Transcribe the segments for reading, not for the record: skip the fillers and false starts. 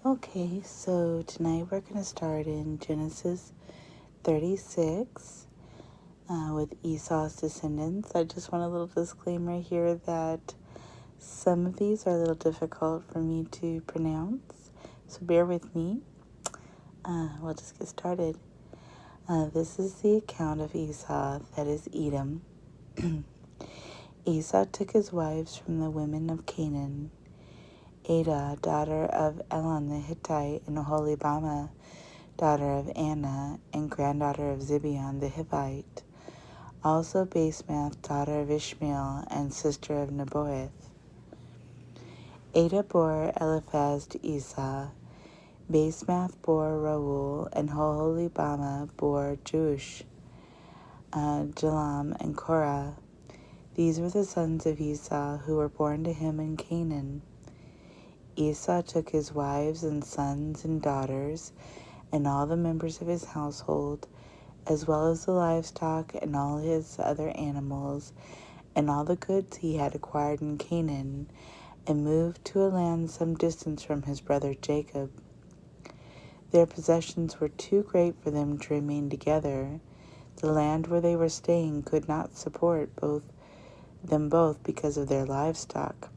Okay, so tonight we're going to start in Genesis 36 with Esau's descendants. I just want a little disclaimer here that some of these are a little difficult for me to pronounce, so bear with me. We'll just get started. This is the account of Esau, that is Edom. Esau took his wives from the women of Canaan, Adah, daughter of Elon the Hittite, and Oholibamah, daughter of Anna, and granddaughter of Zibeon the Hivite. Also Basemath, daughter of Ishmael, and sister of Nebaioth. Adah bore Eliphaz to Esau. Basemath bore Reuel, and Oholibamah bore Jeush, Jalam, and Korah. These were the sons of Esau who were born to him in Canaan. Esau took his wives and sons and daughters and all the members of his household, as well as the livestock and all his other animals, and all the goods he had acquired in Canaan, and moved to a land some distance from his brother Jacob. Their possessions were too great for them to remain together. The land where they were staying could not support them both because of their livestock.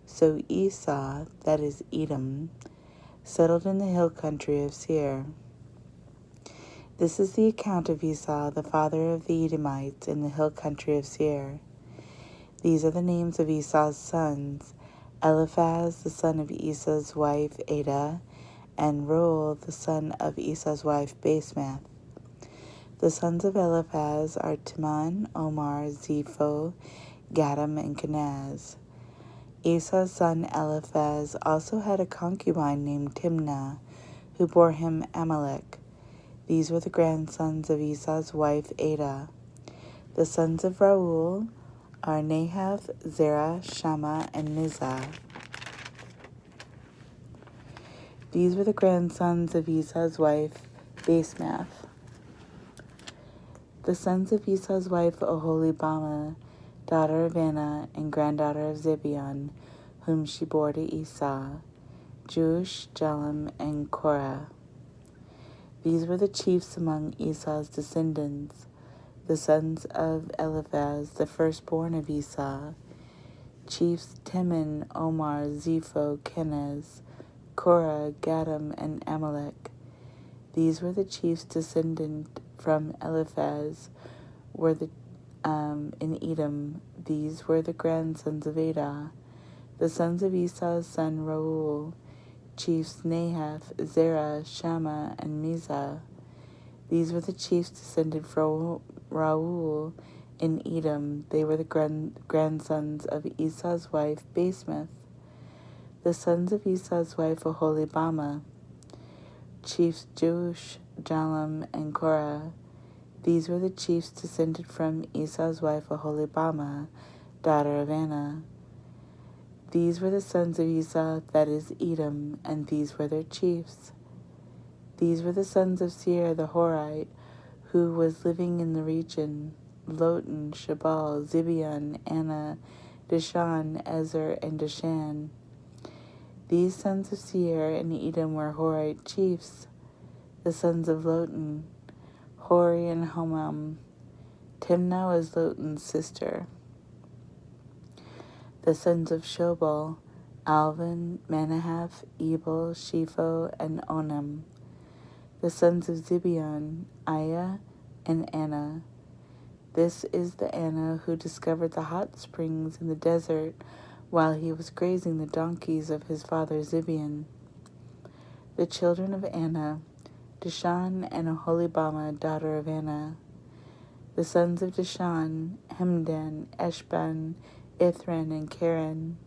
So Esau, that is Edom, settled in the hill country of Seir. This is the account of Esau, the father of the Edomites, in the hill country of Seir. These are the names of Esau's sons: Eliphaz, the son of Esau's wife Adah, and Reuel, the son of Esau's wife Basemath. The sons of Eliphaz are Teman, Omar, Zepho, Gatam, and Kenaz. Esau's son Eliphaz also had a concubine named Timnah, who bore him Amalek. These were the grandsons of Esau's wife Adah. The sons of Reuel are Nahath, Zerah, Shammah, and Mizah. These were the grandsons of Esau's wife Basemath. The sons of Esau's wife Oholibamah, daughter of Anna and granddaughter of Zibeon, whom she bore to Esau: Jeush, Jalam, and Korah. These were the chiefs among Esau's descendants, the sons of Eliphaz, the firstborn of Esau: chiefs Teman, Omar, Zepho, Kenaz, Korah, Gatam, and Amalek. These were the chiefs descendant from Eliphaz, in Edom. These were the grandsons of Adah. The sons of Esau's son Reuel: chiefs Nahath, Zerah, Shammah, and Mizah. These were the chiefs descended from Reuel in Edom. They were the grandsons of Esau's wife Basemath. The sons of Esau's wife Oholibamah: chiefs Jeush, Jalam, and Korah. These were the chiefs descended from Esau's wife Oholibamah, daughter of Anna. These were the sons of Esau, that is Edom, and these were their chiefs. These were the sons of Seir the Horite, who was living in the region: Lotan, Shabal, Zibeon, Anna, Dishan, Ezer, and Dishan. These sons of Seir and Edom were Horite chiefs. The sons of Lotan: Hori and Homam. Timnah was Lotan's sister. The sons of Shobal: Alvan, Manahath, Ebal, Shepho, and Onam. The sons of Zibeon: Aya and Anna. This is the Anna who discovered the hot springs in the desert while he was grazing the donkeys of his father Zibeon. The children of Anna: Dishan and Oholibamah, daughter of Anna. The sons of Dishan: Hemdan, Eshban, Ithran, and Karen.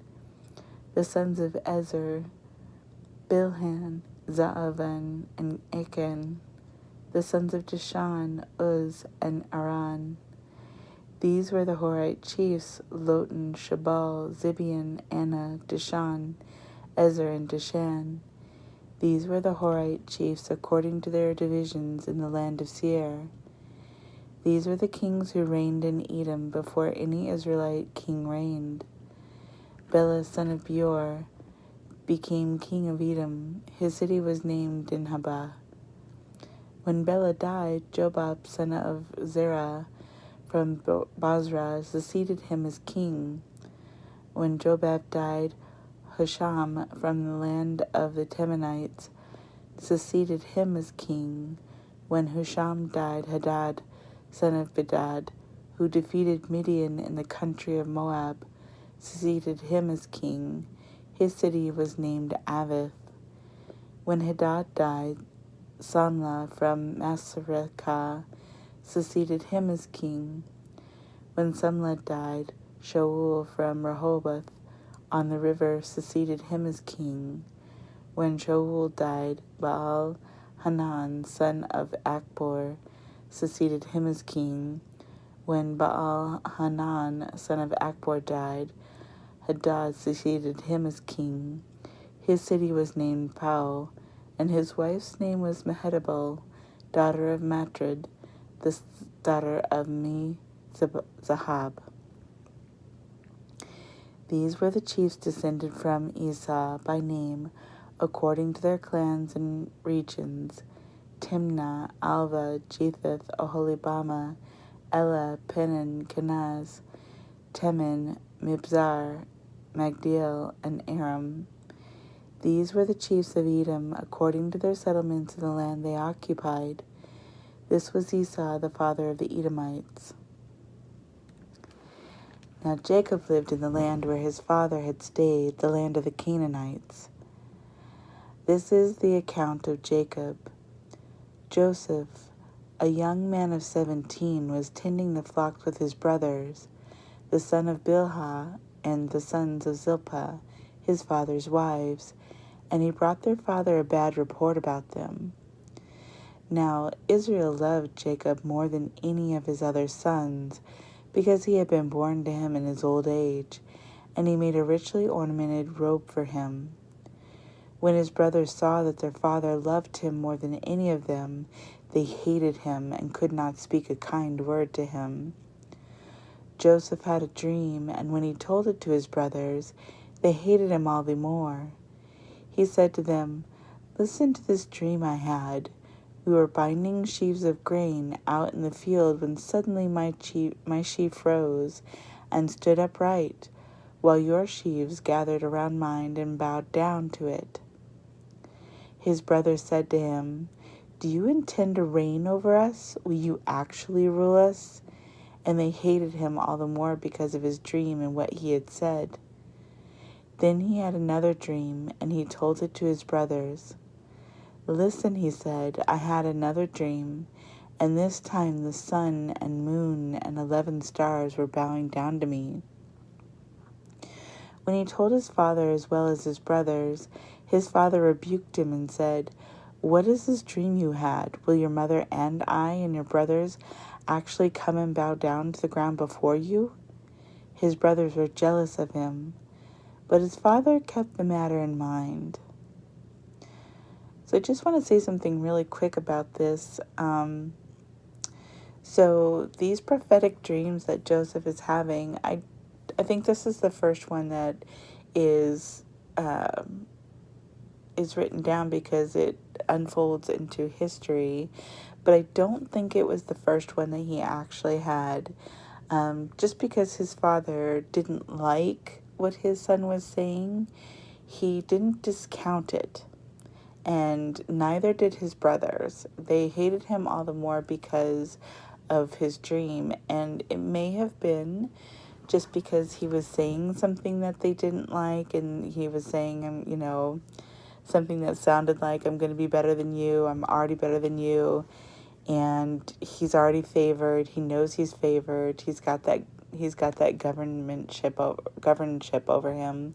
The sons of Ezer: Bilhan, Zaavan, and Achan. The sons of Dishan: Uz and Aran. These were the Horite chiefs: Lotan, Shabal, Zibeon, Anna, Dishan, Ezer, and Dishan. These were the Horite chiefs according to their divisions in the land of Seir. These were the kings who reigned in Edom before any Israelite king reigned: Bela son of Beor, became king of Edom. His city was named Dinhabah. When Bela died, Jobab, son of Zerah, from Basra, succeeded him as king. When Jobab died, Husham, from the land of the Temanites, succeeded him as king. When Husham died, Hadad, son of Bedad, who defeated Midian in the country of Moab, succeeded him as king. His city was named Avith. When Hadad died, Samlah from Masrekah succeeded him as king. When Samlah died, Shaul from Rehoboth on the river succeeded him as king. When Shaul died, Baal Hanan, son of Akbor, succeeded him as king. When Baal Hanan, son of Akbor, died, Hadad succeeded him as king. His city was named Pau, and his wife's name was Mehetabel, daughter of Matred, the daughter of Me-Zahab. These were the chiefs descended from Esau by name, according to their clans and regions: Timnah, Alva, Jetheth, Oholibama, Ela, Penan, Kenaz, Teman, Mibzar, Magdiel, and Aram. These were the chiefs of Edom, according to their settlements in the land they occupied. This was Esau, the father of the Edomites. Now Jacob lived in the land where his father had stayed, the land of the Canaanites. This is the account of Jacob. Joseph, a young man of 17, was tending the flocks with his brothers, the son of Bilhah and the sons of Zilpah, his father's wives, and he brought their father a bad report about them. Now Israel loved Jacob more than any of his other sons, because he had been born to him in his old age, and he made a richly ornamented robe for him. When his brothers saw that their father loved him more than any of them, they hated him and could not speak a kind word to him. Joseph had a dream, and when he told it to his brothers, they hated him all the more. He said to them, "Listen to this dream I had. We were binding sheaves of grain out in the field when suddenly my sheaf rose and stood upright, while your sheaves gathered around mine and bowed down to it." His brothers said to him, "Do you intend to reign over us? Will you actually rule us?" And they hated him all the more because of his dream and what he had said. Then he had another dream, and he told it to his brothers. "Listen," he said, "I had another dream, and this time the sun and moon and 11 stars were bowing down to me." When he told his father as well as his brothers, his father rebuked him and said, "What is this dream you had? Will your mother and I and your brothers actually come and bow down to the ground before you?" His brothers were jealous of him, but his father kept the matter in mind. So I just want to say something really quick about this. So these prophetic dreams that Joseph is having, I think this is the first one that is written down because it unfolds into history, but I don't think it was the first one that he actually had. Just because his father didn't like what his son was saying, he didn't discount it. And neither did his brothers. They hated him all the more because of his dream. And it may have been just because he was saying something that they didn't like. And he was saying, something that sounded like, "I'm going to be better than you. I'm already better than you." And he's already favored. He knows he's favored. He's got that governorship over him,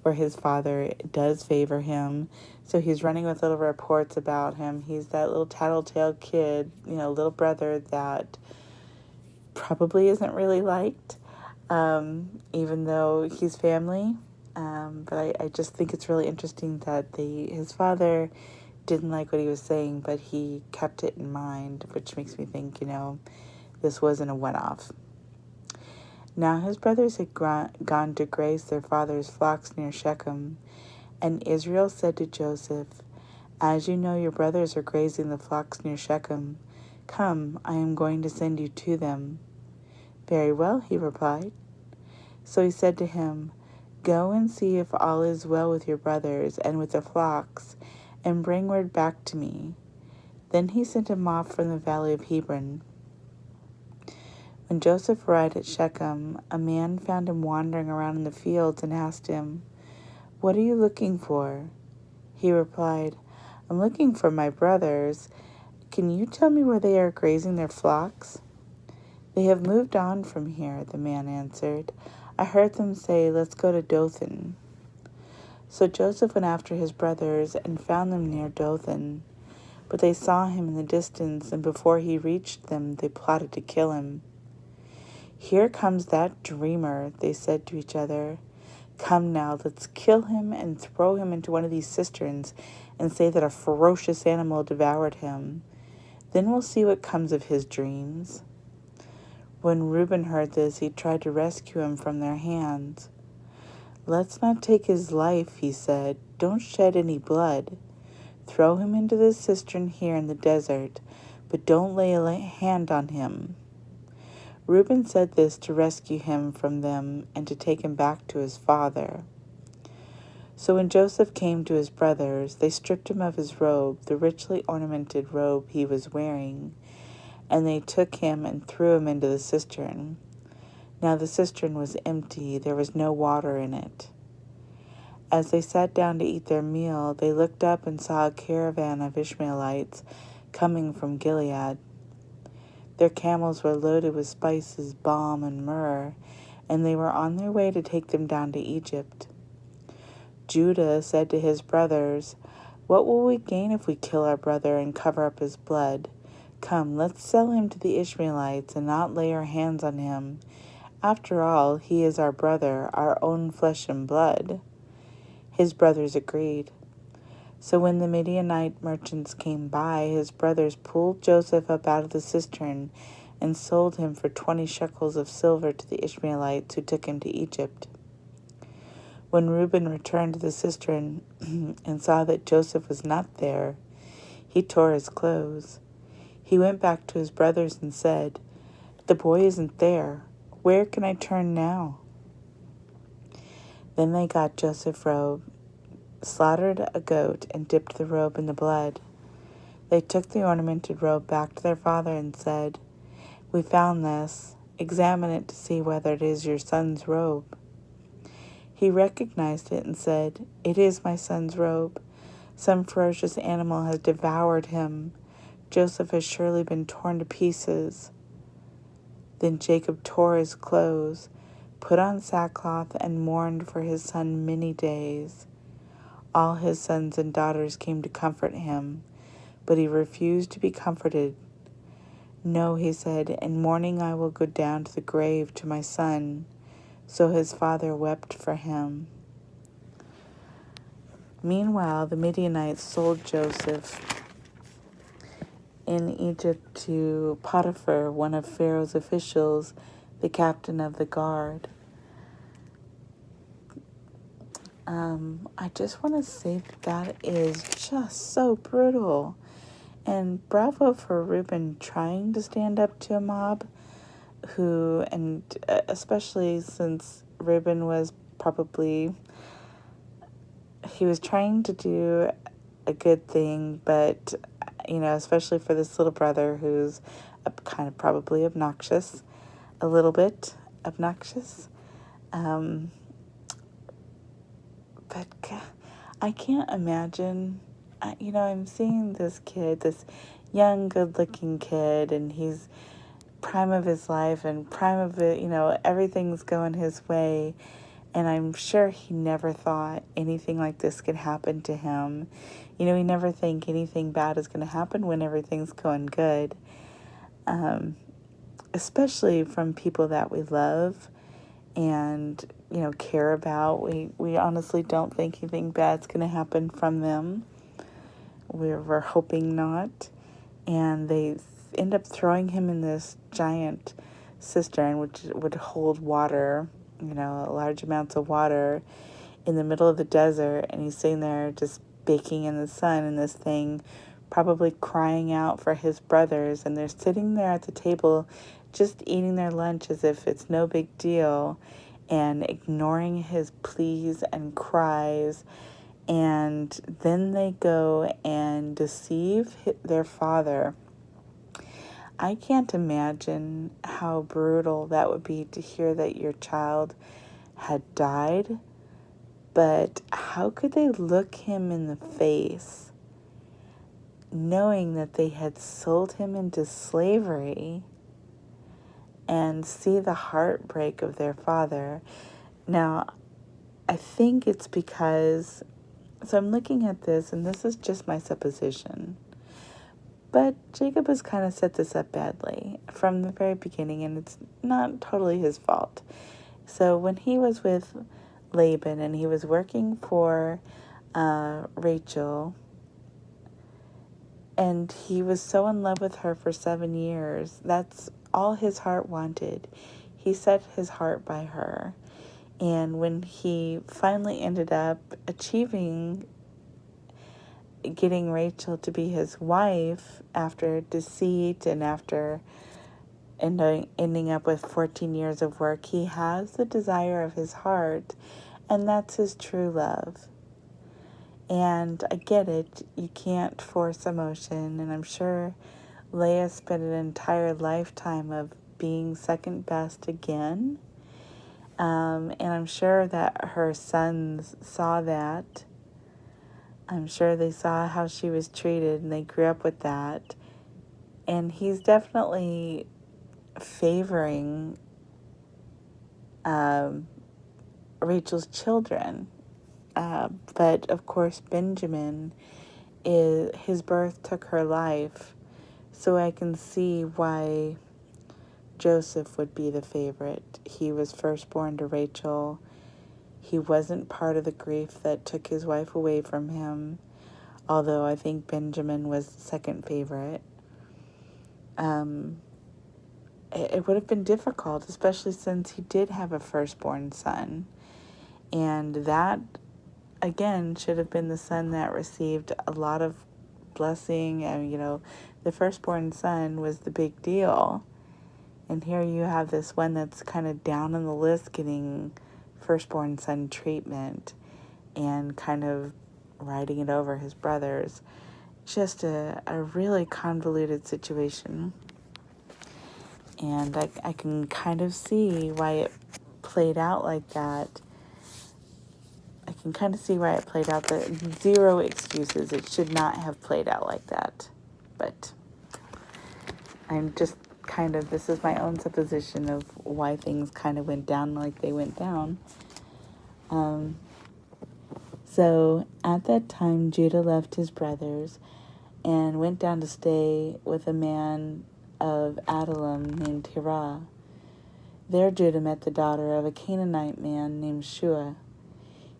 where his father does favor him. So he's running with little reports about him. He's that little tattletale kid, little brother that probably isn't really liked, even though he's family. But I just think it's really interesting that his father didn't like what he was saying, but he kept it in mind, which makes me think, this wasn't a one-off. Now his brothers had gone to graze their father's flocks near Shechem, And Israel said to Joseph, "As you know, your brothers are grazing the flocks near Shechem. Come, I am going to send you to them." "Very well," he replied. So he said to him, "Go and see if all is well with your brothers and with the flocks, and bring word back to me." Then he sent him off from the valley of Hebron. When Joseph arrived at Shechem, a man found him wandering around in the fields and asked him, "What are you looking for?" He replied, "I'm looking for my brothers. Can you tell me where they are grazing their flocks?" "They have moved on from here," the man answered. "I heard them say, 'Let's go to Dothan.'" So Joseph went after his brothers and found them near Dothan. But they saw him in the distance, and before he reached them, they plotted to kill him. "Here comes that dreamer," they said to each other. "Come now, let's kill him and throw him into one of these cisterns and say that a ferocious animal devoured him. Then we'll see what comes of his dreams." When Reuben heard this, he tried to rescue him from their hands. "Let's not take his life," he said. "Don't shed any blood. Throw him into the cistern here in the desert, but don't lay a hand on him." Reuben said this to rescue him from them and to take him back to his father. So when Joseph came to his brothers, they stripped him of his robe, the richly ornamented robe he was wearing, and they took him and threw him into the cistern. Now the cistern was empty, there was no water in it. As they sat down to eat their meal, they looked up and saw a caravan of Ishmaelites coming from Gilead. Their camels were loaded with spices, balm, and myrrh, and they were on their way to take them down to Egypt. Judah said to his brothers, "What will we gain if we kill our brother and cover up his blood? Come, let's sell him to the Ishmaelites and not lay our hands on him. After all, he is our brother, our own flesh and blood." His brothers agreed. So when the Midianite merchants came by, his brothers pulled Joseph up out of the cistern and sold him for 20 shekels of silver to the Ishmaelites who took him to Egypt. When Reuben returned to the cistern and saw that Joseph was not there, he tore his clothes. He went back to his brothers and said, "The boy isn't there. Where can I turn now?" Then they got Joseph's robe, slaughtered a goat, and dipped the robe in the blood. They took the ornamented robe back to their father and said, "We found this. Examine it to see whether it is your son's robe." He recognized it and said, "It is my son's robe. Some ferocious animal has devoured him. Joseph has surely been torn to pieces." Then Jacob tore his clothes, put on sackcloth, and mourned for his son many days. All his sons and daughters came to comfort him, but he refused to be comforted. "No," he said, "in mourning I will go down to the grave to my son." So his father wept for him. Meanwhile, the Midianites sold Joseph in Egypt to Potiphar, one of Pharaoh's officials, the captain of the guard. I just want to say that is just so brutal. And bravo for Reuben trying to stand up to a mob especially since Reuben was he was trying to do a good thing, but, especially for this little brother who's kind of probably obnoxious, a little bit obnoxious. But I can't imagine, I'm seeing this kid, this young, good-looking kid, and he's prime of his life and prime of it, everything's going his way. And I'm sure he never thought anything like this could happen to him. He never think anything bad is going to happen when everything's going good. Especially from people that we love and, care about. We honestly don't think anything bad's going to happen from them. We're hoping not. And they end up throwing him in this giant cistern, which would hold water, large amounts of water. in the middle of the desert, and he's sitting there just baking in the sun, and this thing probably crying out for his brothers, and they're sitting there at the table just eating their lunch as if it's no big deal, and ignoring his pleas and cries. And then they go and deceive their father. I can't imagine how brutal that would be to hear that your child had died, but how could they look him in the face knowing that they had sold him into slavery and see the heartbreak of their father? Now, I think it's because, so I'm looking at this, and this is just my supposition, but Jacob has kind of set this up badly from the very beginning, and it's not totally his fault. So when he was with Laban and he was working for Rachel, and he was so in love with her for 7 years, that's all his heart wanted. He set his heart by her. And when he finally ended up achieving getting Rachel to be his wife after deceit and after ending up with 14 years of work, he has the desire of his heart, and that's his true love. And I get it, you can't force emotion, and I'm sure Leah spent an entire lifetime of being second best again. And I'm sure that her sons saw that. I'm sure they saw how she was treated, and they grew up with that. And he's definitely favoring Rachel's children. But of course, Benjamin, his birth took her life. So I can see why Joseph would be the favorite. He was firstborn to Rachel. He wasn't part of the grief that took his wife away from him, although I think Benjamin was the second favorite. It would have been difficult, especially since he did have a firstborn son. And that, again, should have been the son that received a lot of blessing. And, the firstborn son was the big deal. And here you have this one that's kind of down on the list getting firstborn son treatment and kind of riding it over his brothers. Just a really convoluted situation. And I can kind of see why it played out like that. I can kind of see why it played out. Zero excuses. It should not have played out like that. But I'm just this is my own supposition of why things kind of went down like they went down. So at that time, Judah left his brothers and went down to stay with a man of Adullam named Hirah. There Judah met the daughter of a Canaanite man named Shua.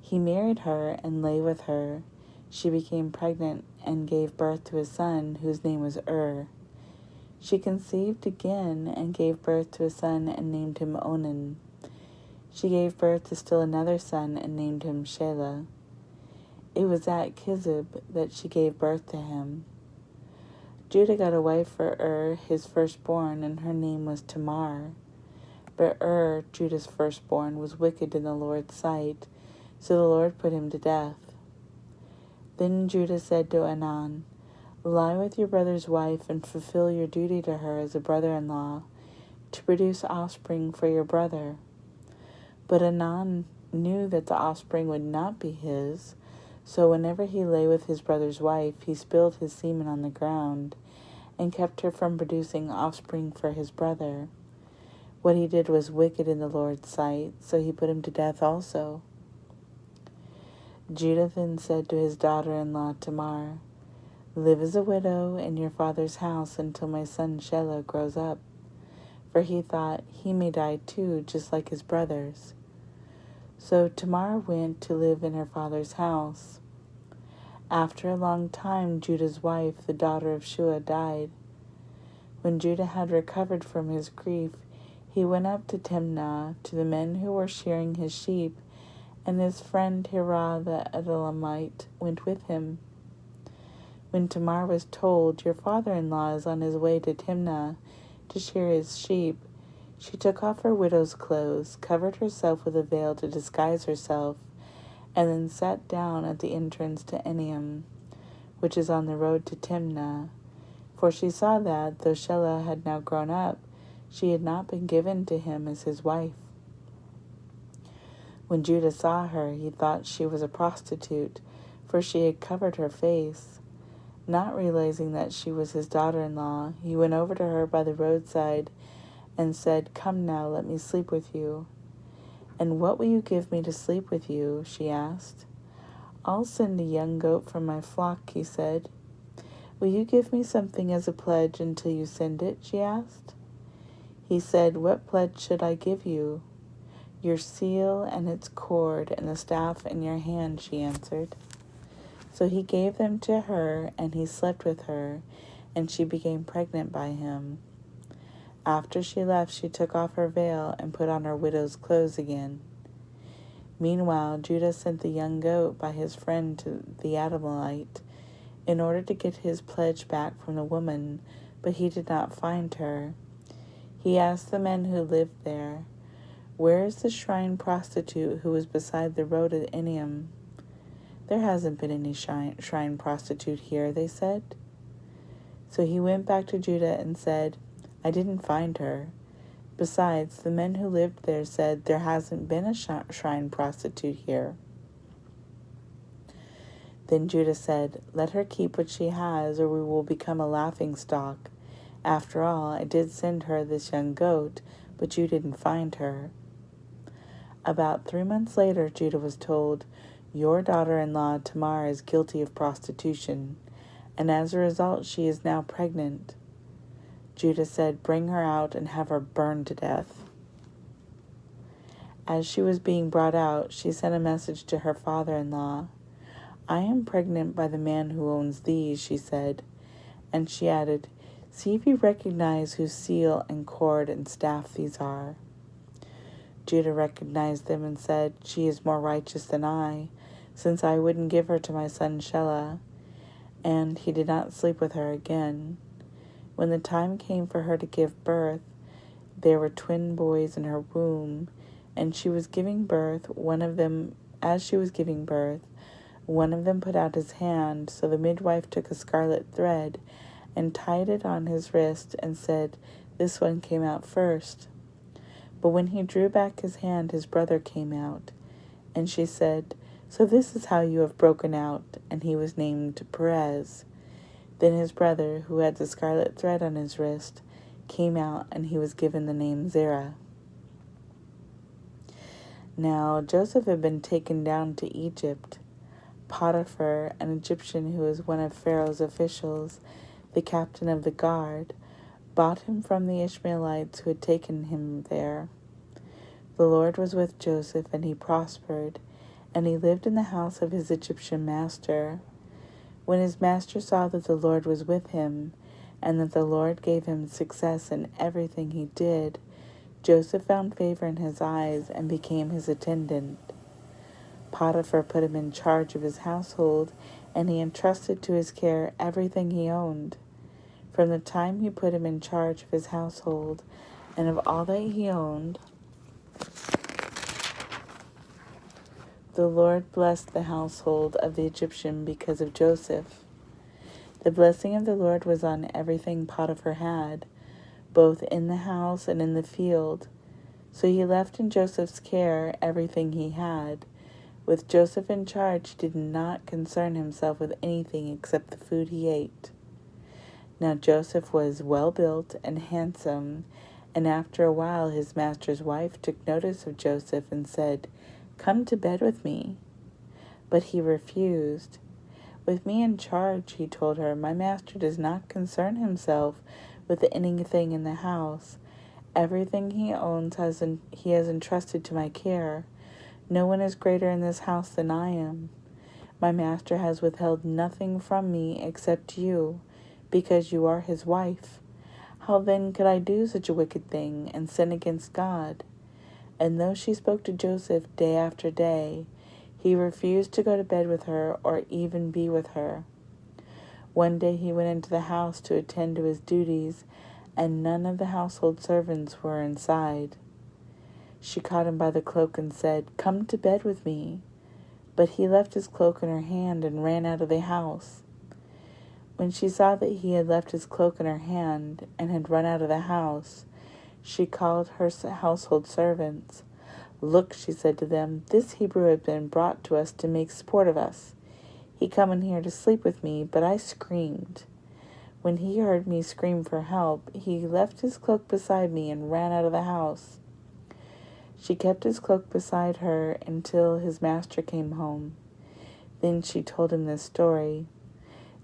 He married her and lay with her. She became pregnant and gave birth to a son whose name was She conceived again and gave birth to a son and named him Onan. She gave birth to still another son and named him Shelah. It was at Kizib that she gave birth to him. Judah got a wife for his firstborn, and her name was Tamar. But Judah's firstborn, was wicked in the Lord's sight, so the Lord put him to death. Then Judah said to Onan, "Lie with your brother's wife and fulfill your duty to her as a brother-in-law, to produce offspring for your brother." But Onan knew that the offspring would not be his, so whenever he lay with his brother's wife, he spilled his semen on the ground and kept her from producing offspring for his brother. What he did was wicked in the Lord's sight, so he put him to death also. Judah then said to his daughter-in-law Tamar, "Live as a widow in your father's house until my son Shelah grows up," for he thought he may die too, just like his brothers. So Tamar went to live in her father's house. After a long time, Judah's wife, the daughter of Shua, died. When Judah had recovered from his grief, he went up to Timnah to the men who were shearing his sheep and his friend Hirah the Adullamite went with him. When Tamar was told, "Your father-in-law is on his way to Timnah to shear his sheep," she took off her widow's clothes, covered herself with a veil to disguise herself, and then sat down at the entrance to Enaim, which is on the road to Timnah. For she saw that, though Shelah had now grown up, she had not been given to him as his wife. When Judah saw her, he thought she was a prostitute, for she had covered her face. Not realizing that she was his daughter-in-law, he went over to her by the roadside and said, "Come now, let me sleep with you." "And what will you give me to sleep with you?" she asked. "I'll send a young goat from my flock," he said. "Will you give me something as a pledge until you send it?" she asked. He said, "What pledge should I give you?" "Your seal and its cord and the staff in your hand," she answered. So he gave them to her, and he slept with her, and she became pregnant by him. After she left, she took off her veil and put on her widow's clothes again. Meanwhile, Judah sent the young goat by his friend to the Adullamite in order to get his pledge back from the woman, but he did not find her. He asked the men who lived there, "Where is the shrine prostitute who was beside the road at Enaim?" "There hasn't been any shrine prostitute here," they said. So he went back to Judah and said, "I didn't find her. Besides, the men who lived there said there hasn't been a shrine prostitute here." Then Judah said, "Let her keep what she has, or we will become a laughingstock. After all, I did send her this young goat, but you didn't find her." About 3 months later, Judah was told, "Your daughter-in-law Tamar is guilty of prostitution, and as a result she is now pregnant." Judah said, "Bring her out and have her burned to death." As she was being brought out, she sent a message to her father-in-law. "I am pregnant by the man who owns these," she said. And she added, "See if you recognize whose seal and cord and staff these are." Judah recognized them and said, "She is more righteous than I, since I wouldn't give her to my son Shelah." And he did not sleep with her again. When the time came for her to give birth, there were twin boys in her womb, and she was giving birth. As she was giving birth, one of them put out his hand, so the midwife took a scarlet thread and tied it on his wrist and said, "This one came out first." But when he drew back his hand, his brother came out. And she said, "So this is how you have broken out," and he was named Perez. Then his brother, who had the scarlet thread on his wrist, came out, and he was given the name Zerah. Now Joseph had been taken down to Egypt. Potiphar, an Egyptian who was one of Pharaoh's officials, the captain of the guard, bought him from the Ishmaelites who had taken him there. The Lord was with Joseph, and he prospered, and he lived in the house of his Egyptian master. When his master saw that the Lord was with him, and that the Lord gave him success in everything he did, Joseph found favor in his eyes and became his attendant. Potiphar put him in charge of his household, and he entrusted to his care everything he owned. From the time he put him in charge of his household and of all that he owned, the Lord blessed the household of the Egyptian because of Joseph. The blessing of the Lord was on everything Potiphar had, both in the house and in the field. So he left in Joseph's care everything he had. With Joseph in charge, he did not concern himself with anything except the food he ate. Now Joseph was well built and handsome, and after a while his master's wife took notice of Joseph and said, "Come to bed with me." But he refused. "With me in charge," he told her, "my master does not concern himself with anything in the house. Everything he owns he has entrusted to my care. No one is greater in this house than I am. My master has withheld nothing from me except you, because you are his wife. How then could I do such a wicked thing and sin against God?" And though she spoke to Joseph day after day, He refused to go to bed with her or even be with her. One day he went into the house to attend to his duties, and none of the household servants were inside. She caught him by the cloak and said, "Come to bed with me." But he left his cloak in her hand and ran out of the house. When she saw that he had left his cloak in her hand and had run out of the house, she called her household servants. "Look," she said to them, "this Hebrew has been brought to us to make sport of us. He come in here to sleep with me, but I screamed. When he heard me scream for help, he left his cloak beside me and ran out of the house." She kept his cloak beside her until his master came home. Then she told him this story.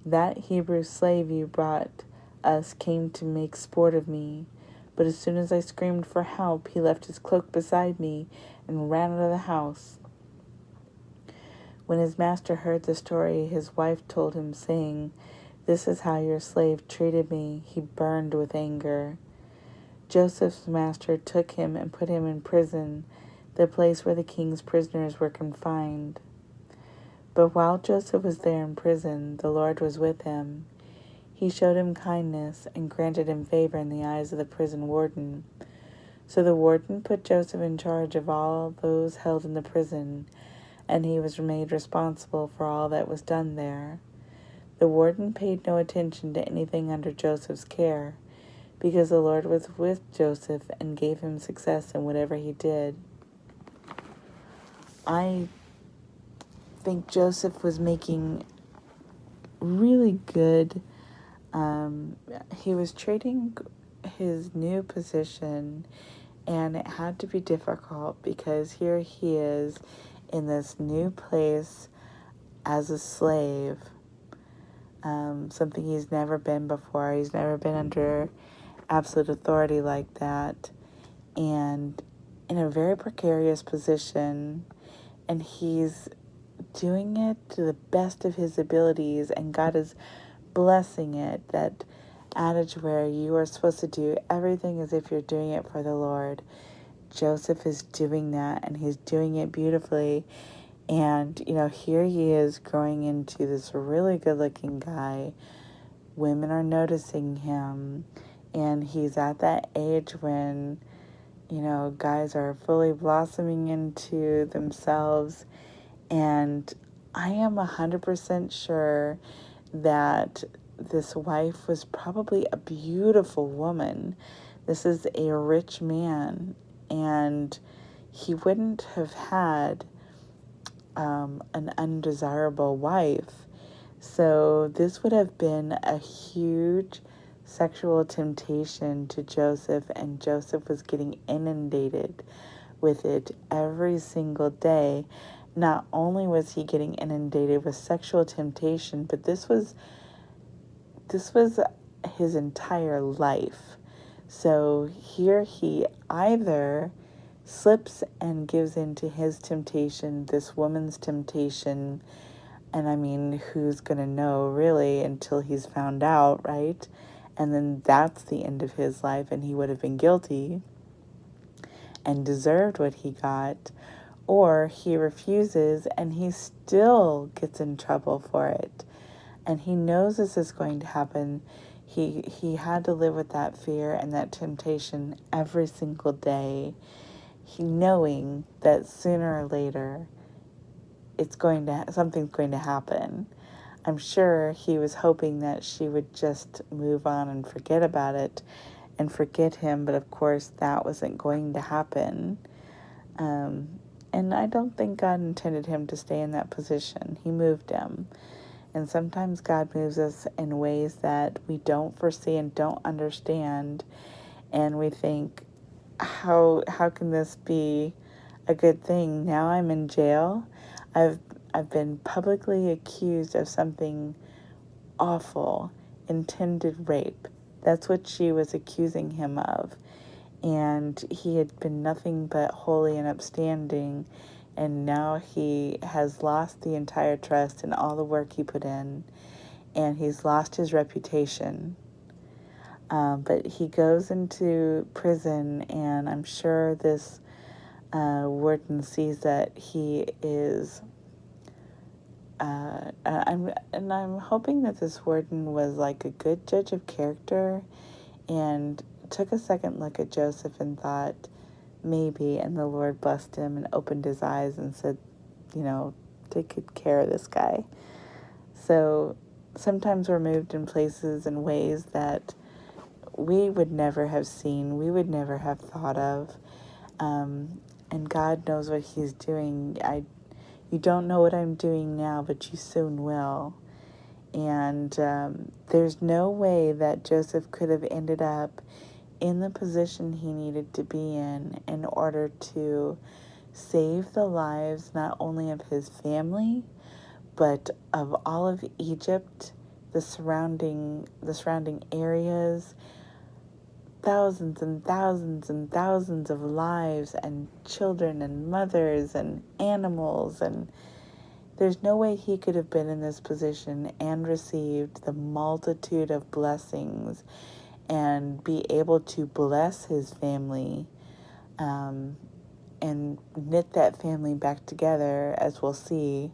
"That Hebrew slave you brought us came to make sport of me, but as soon as I screamed for help, he left his cloak beside me and ran out of the house." When his master heard the story, his wife told him, saying, "This is how your slave treated me." He burned with anger. Joseph's master took him and put him in prison, the place where the king's prisoners were confined. But while Joseph was there in prison, the Lord was with him. He showed him kindness and granted him favor in the eyes of the prison warden. So the warden put Joseph in charge of all those held in the prison, and he was made responsible for all that was done there. The warden paid no attention to anything under Joseph's care, because the Lord was with Joseph and gave him success in whatever he did. I think Joseph was making really good. He was trading his new position, and it had to be difficult because here he is in this new place as a slave, something he's never been before. He's never been under absolute authority like that, and in a very precarious position, and he's doing it to the best of his abilities, and God is blessing it. That adage where you are supposed to do everything as if you're doing it for the Lord. Joseph is doing that, and he's doing it beautifully. And, here he is growing into this really good-looking guy. Women are noticing him, and he's at that age when, guys are fully blossoming into themselves. And I am 100% sure that this wife was probably a beautiful woman. This is a rich man, and he wouldn't have had an undesirable wife. So this would have been a huge sexual temptation to Joseph, and Joseph was getting inundated with it every single day. Not only was he getting inundated with sexual temptation, but this was his entire life. So here he either slips and gives in to his temptation, this woman's temptation, and I mean, who's going to know really until he's found out, right? And then that's the end of his life, and he would have been guilty and deserved what he got. Or he refuses and he still gets in trouble for it. And he knows this is going to happen. He had to live with that fear and that temptation every single day. He knowing that sooner or later something's going to happen. I'm sure he was hoping that she would just move on and forget about it and forget him, but of course that wasn't going to happen. And I don't think God intended him to stay in that position. He moved him. And sometimes God moves us in ways that we don't foresee and don't understand. And we think, how can this be a good thing? Now I'm in jail. I've been publicly accused of something awful, intended rape. That's what she was accusing him of. And he had been nothing but holy and upstanding, and now he has lost the entire trust and all the work he put in, and he's lost his reputation. But he goes into prison, and I'm sure this warden sees that he is I'm hoping that this warden was like a good judge of character and took a second look at Joseph and thought, maybe, and the Lord blessed him and opened his eyes and said, take good care of this guy. So sometimes we're moved in places and ways that we would never have seen, we would never have thought of. And God knows what he's doing. You don't know what I'm doing now, but you soon will. And there's no way that Joseph could have ended up in the position he needed to be in order to save the lives not only of his family, but of all of Egypt, the surrounding areas, thousands and thousands and thousands of lives and children and mothers and animals, and there's no way he could have been in this position and received the multitude of blessings and be able to bless his family and knit that family back together, as we'll see,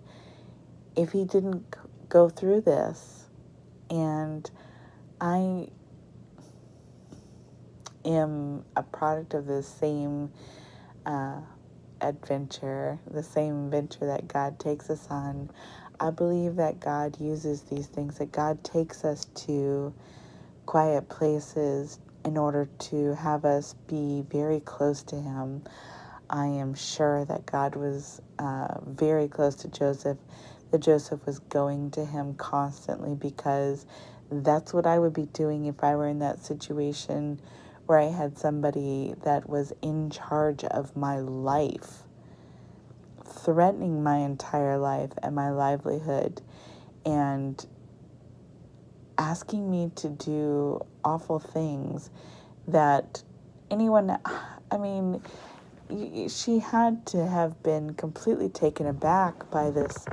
if he didn't go through this. And I am a product of the same adventure, the same adventure that God takes us on. I believe that God uses these things, that God takes us to quiet places in order to have us be very close to him. I am sure that God was very close to Joseph, that Joseph was going to him constantly, because that's what I would be doing if I were in that situation where I had somebody that was in charge of my life, threatening my entire life and my livelihood, and asking me to do awful things that she had to have been completely taken aback by this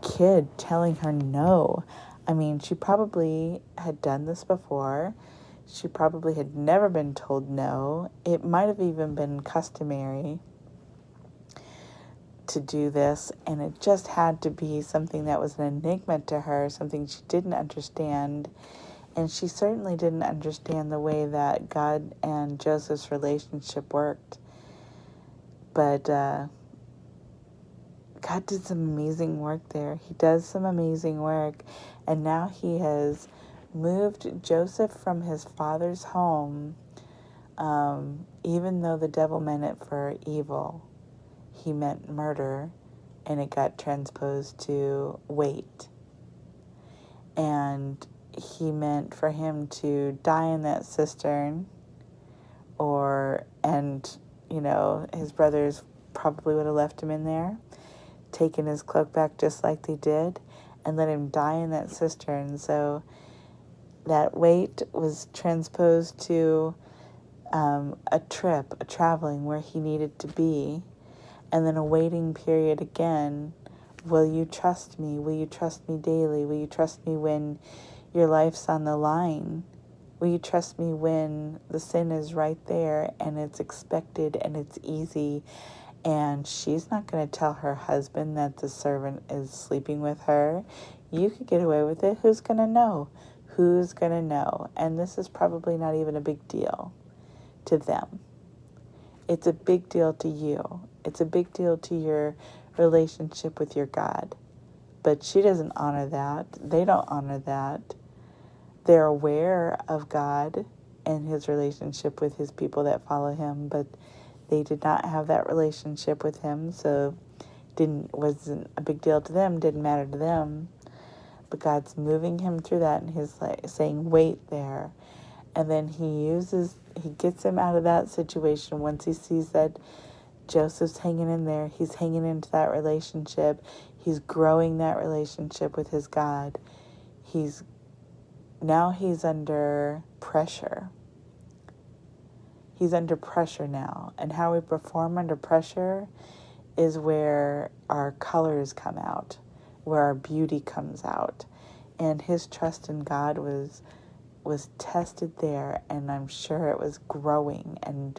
kid telling her no. She probably had done this before. She probably had never been told no. It might have even been customary to do this, and it just had to be something that was an enigma to her, something she didn't understand. And she certainly didn't understand the way that God and Joseph's relationship worked. But God did some amazing work there. He does some amazing work. And now he has moved Joseph from his father's home, even though the devil meant it for evil. He meant murder, and it got transposed to wait. And he meant for him to die in that cistern, his brothers probably would have left him in there, taken his cloak back just like they did, and let him die in that cistern. So that wait was transposed to a traveling where he needed to be, and then a waiting period again. Will you trust me? Will you trust me daily? Will you trust me when your life's on the line? Will you trust me when the sin is right there and it's expected and it's easy? And she's not going to tell her husband that the servant is sleeping with her. You could get away with it. Who's going to know? Who's going to know? And this is probably not even a big deal to them. It's a big deal to you. It's a big deal to your relationship with your God. But she doesn't honor that. They don't honor that. They're aware of God and his relationship with his people that follow him, but they did not have that relationship with him, so wasn't a big deal to them, didn't matter to them. But God's moving him through that, and he's saying, wait there. And then he gets him out of that situation once he sees that Joseph's hanging in there. He's hanging into that relationship. He's growing that relationship with his God. Now he's under pressure. He's under pressure now. And how we perform under pressure is where our colors come out, where our beauty comes out. And his trust in God was tested there, and I'm sure it was growing and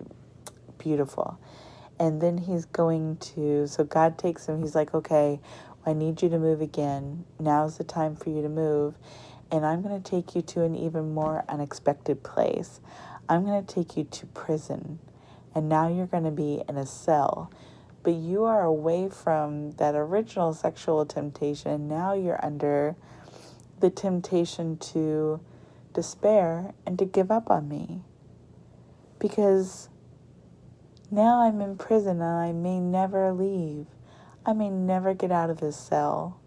beautiful. And then so God takes him, he's like, okay, well, I need you to move again. Now's the time for you to move. And I'm going to take you to an even more unexpected place. I'm going to take you to prison. And now you're going to be in a cell. But you are away from that original sexual temptation. Now you're under the temptation to despair and to give up on me. Because now I'm in prison and I may never leave. I may never get out of this cell.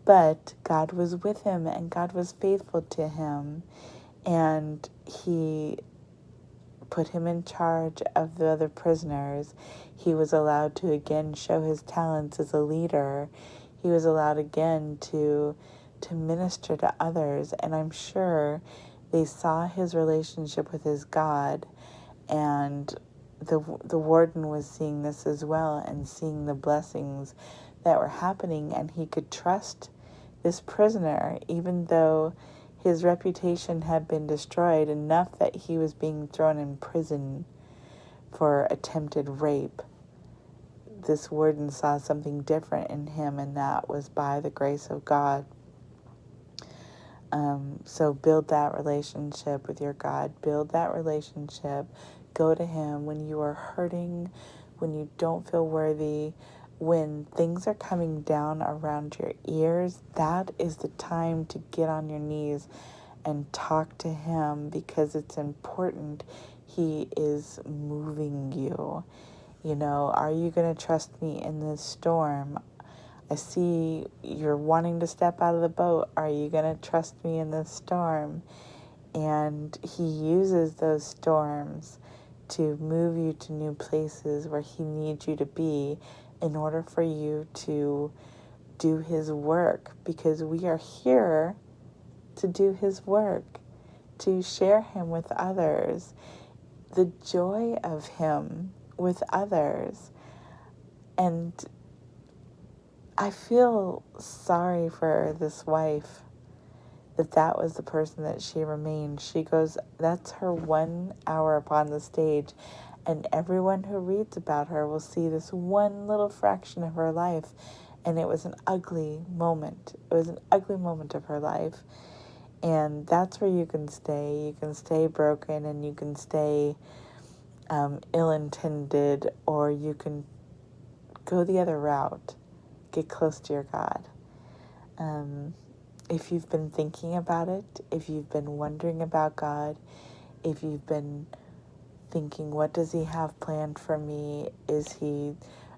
But God was with him and God was faithful to him. And he put him in charge of the other prisoners. He was allowed to again show his talents as a leader. He was allowed again to minister to others. And I'm sure they saw his relationship with his God, and the warden was seeing this as well and seeing the blessings that were happening, and he could trust this prisoner even though his reputation had been destroyed enough that he was being thrown in prison for attempted rape. This warden saw something different in him, and that was by the grace of God. So build that relationship with your God. Build that relationship. Go to him when you are hurting, when you don't feel worthy, when things are coming down around your ears. That is the time to get on your knees and talk to him, because it's important. He is moving you. You know, are you going to trust me in this storm? I see you're wanting to step out of the boat. Are you going to trust me in this storm? And he uses those storms to move you to new places where he needs you to be in order for you to do his work, because we are here to do his work, to share him with others, the joy of him with others. And I feel sorry for this wife, that was the person that she remained. She goes, that's her 1 hour upon the stage, and everyone who reads about her will see this one little fraction of her life, and it was an ugly moment. It was an ugly moment of her life, and that's where you can stay. You can stay broken, and you can stay ill-intended, or you can go the other route. Get close to your God. If you've been thinking about it, if you've been wondering about God, if you've been thinking, what does he have planned for me? Is he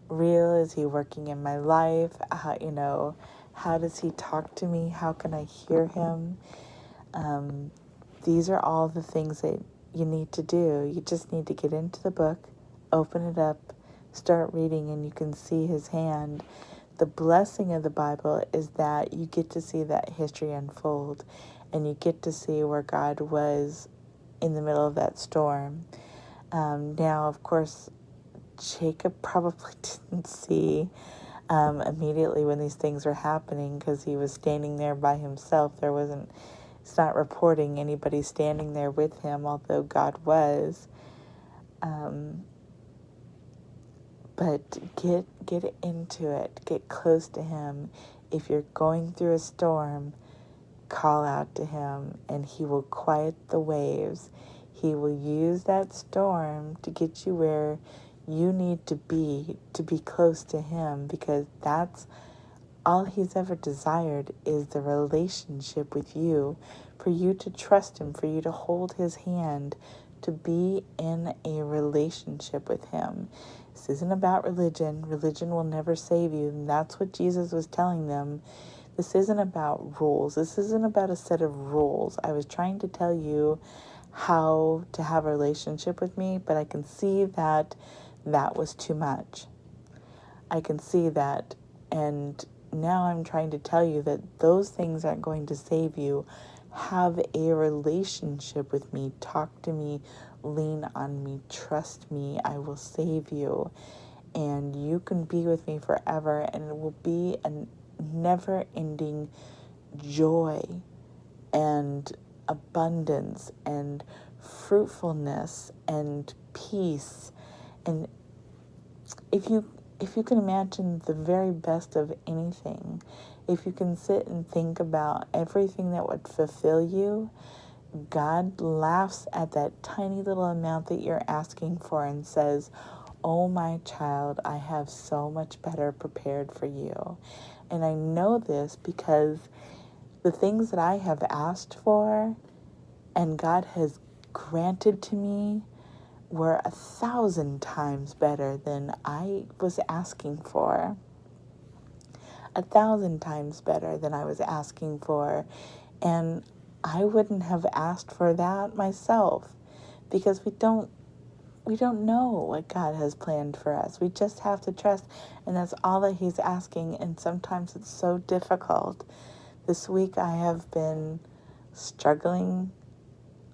real? Is he working in my life? How does he talk to me? How can I hear him? These are all the things that you need to do. You just need to get into the book, open it up, start reading, and you can see his hand. The blessing of the Bible is that you get to see that history unfold, and you get to see where God was in the middle of that storm. Now, of course, Jacob probably didn't see immediately when these things were happening, because he was standing there by himself. It's not reporting anybody standing there with him, although God was. But get into it. Get close to him. If you're going through a storm, call out to him, and he will quiet the waves. He will use that storm to get you where you need to be close to him, because that's all he's ever desired, is the relationship with you, for you to trust him, for you to hold his hand, to be in a relationship with him. This isn't about religion. Religion will never save you, and that's what Jesus was telling them. This isn't about rules. This isn't about a set of rules. I was trying to tell you how to have a relationship with me, but I can see that was too much. I can see that, and now I'm trying to tell you that those things aren't going to save you. Have a relationship with me. Talk to me. Lean on me. Trust me. I will save you. And you can be with me forever, and it will be a never-ending joy and abundance and fruitfulness and peace. And if you if you can imagine the very best of anything, if you can sit and think about everything that would fulfill you, God laughs at that tiny little amount that you're asking for and says, "Oh, my child, I have so much better prepared for you." And I know this because the things that I have asked for and God has granted to me were 1,000 times better than I was asking for. 1,000 times better than I was asking for. And I wouldn't have asked for that myself, because we don't know what God has planned for us. We just have to trust, and that's all that He's asking. And sometimes it's so difficult. This week I have been struggling.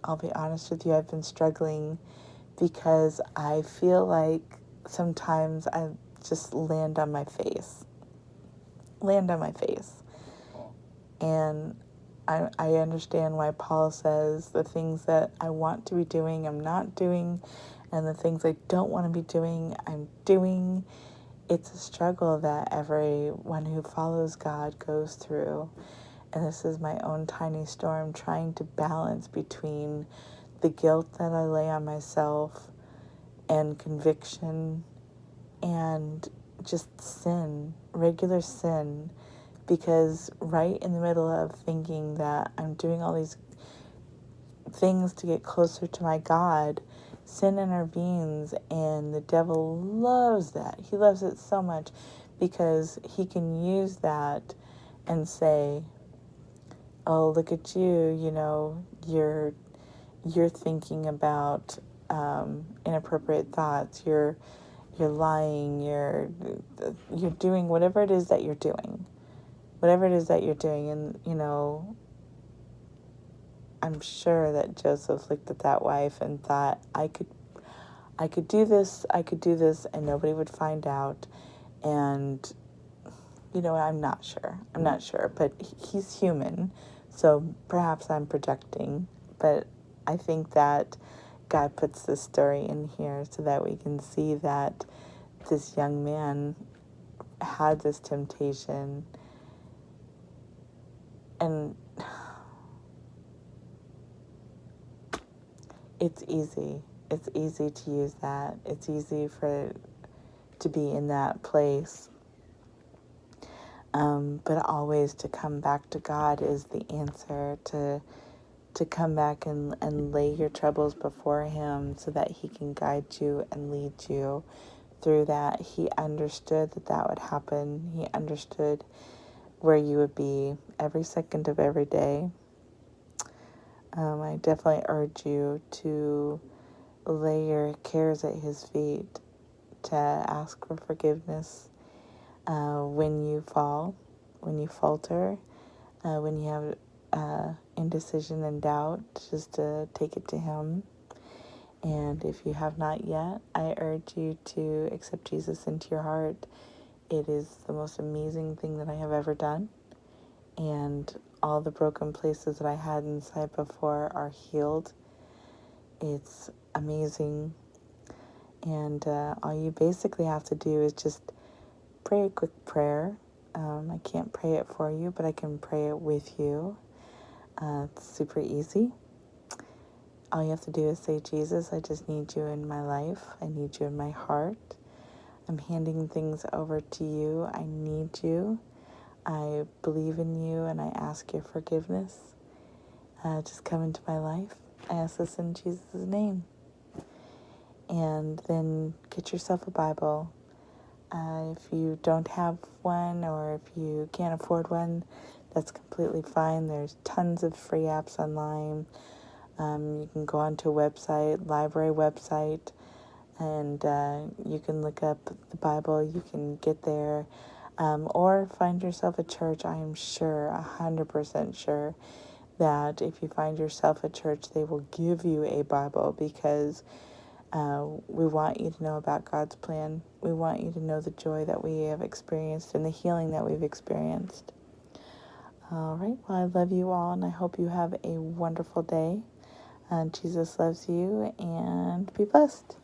I'll be honest with you, I've been struggling because I feel like sometimes I just land on my face. And I understand why Paul says the things that I want to be doing, I'm not doing, and the things I don't want to be doing, I'm doing. It's a struggle that everyone who follows God goes through. And this is my own tiny storm, trying to balance between the guilt that I lay on myself and conviction and just sin, regular sin. Because right in the middle of thinking that I'm doing all these things to get closer to my God, sin intervenes, and the devil loves that. He loves it so much because he can use that and say, "Oh, look at you, you're thinking about inappropriate thoughts. You're lying. You're doing whatever it is that you're doing." Whatever it is that you're doing. And, I'm sure that Joseph looked at that wife and thought, I could do this, and nobody would find out. And, I'm not sure, but he's human, so perhaps I'm projecting. But I think that God puts this story in here so that we can see that this young man had this temptation. And it's easy. It's easy to use that. It's easy to be in that place. But always to come back to God is the answer. To come back and lay your troubles before Him so that He can guide you and lead you through that. He understood that would happen. He understood where you would be every second of every day. I definitely urge you to lay your cares at His feet, to ask for forgiveness when you fall, when you falter, when you have indecision and doubt, just to take it to Him. And if you have not yet, I urge you to accept Jesus into your heart. It is the most amazing thing that I have ever done. And all the broken places that I had inside before are healed. It's amazing. And all you basically have to do is just pray a quick prayer. I can't pray it for you, but I can pray it with you. It's super easy. All you have to do is say, "Jesus, I just need you in my life. I need you in my heart. I'm handing things over to you. I need you. I believe in you, and I ask your forgiveness. Just come into my life. I ask this in Jesus' name." And then get yourself a Bible. If you don't have one, or if you can't afford one, that's completely fine. There's tons of free apps online. You can go onto a website, library website, and you can look up the Bible. You can get there. Or find yourself a church. I am sure, 100% sure, that if you find yourself a church, they will give you a Bible, because we want you to know about God's plan. We want you to know the joy that we have experienced and the healing that we've experienced. All right. Well, I love you all, and I hope you have a wonderful day. Jesus loves you, and be blessed.